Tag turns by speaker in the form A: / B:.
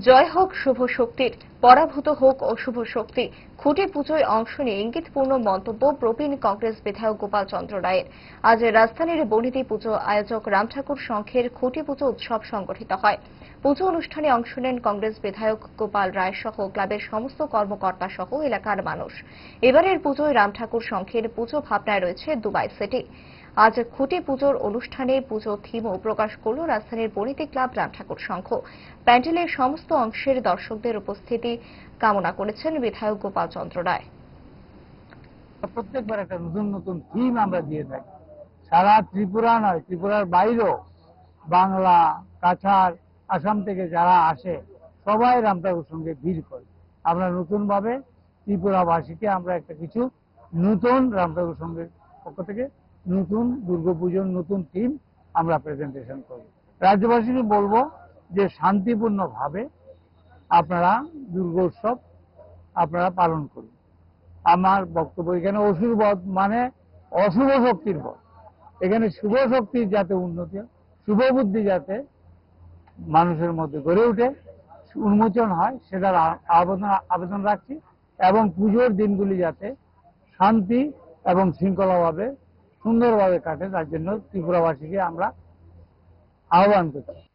A: জয় হোক শুভ শক্তির, পরাভূত হোক অশুভ শক্তি। খুঁটি পুজোয় অংশ নিয়ে ইঙ্গিতপূর্ণ মন্তব্য প্রবীণ কংগ্রেস বিধায়ক গোপাল চন্দ্র রায়ের। আজ রাজধানীর বনিদি পুজো আয়োজক রামঠাকুর সংঘের খুঁটি পুজো উৎসব সংগঠিত হয়। পুজো অনুষ্ঠানে অংশ নেন কংগ্রেস বিধায়ক গোপাল রায় সহ ক্লাবের সমস্ত কর্মকর্তা সহ এলাকার মানুষ। এবারের পুজোয় রামঠাকুর সংঘের পুজো ভাবনায় রয়েছে দুবাই সিটি। আজ খুঁটি পুজোর অনুষ্ঠানে পুজো থিমও প্রকাশ করল রাজধানীর বনিদি ক্লাব রামঠাকুর সংঘ। প্যান্ডেলের সমস্ত অংশের দর্শকদের উপস্থিতি কামনা করেছেন বিধায়ক গোপাল চন্দ্র রায়।
B: প্রত্যেকবার একটা নতুন নতুন থিম আমরা দিয়ে থাকি। সারা ত্রিপুরা নয়, ত্রিপুরার বাইরেও বাংলা, কাছাড়, আসাম থেকে যারা আসে সবাই রামঠাকুর সঙ্গে ভিড় করে। আমরা নতুন ভাবে ত্রিপুরাবাসীকে আমরা একটা কিছু নতুন রামঠাকুর সঙ্গের পক্ষ থেকে নতুন দুর্গাপুজোর নতুন থিম আমরা প্রেজেন্টেশন করব। রাজ্যবাসীকে বলবো যে শান্তিপূর্ণ ভাবে আপনারা দুর্গোৎসব আপনারা পালন করুন। আমার বক্তব্য এখানে অসুর বধ মানে অশুভ শক্তির বধ। এখানে শুভ শক্তির যাতে উন্নতি, শুভ বুদ্ধি যাতে মানুষের মধ্যে গড়ে উঠে, উন্মোচন হয়, সেটার আবেদন রাখছি। এবং পুজোর দিনগুলি যাতে শান্তি এবং শৃঙ্খলাভাবে সুন্দরভাবে কাটে, তার জন্য ত্রিপুরাবাসীকে আমরা আহ্বান করছি।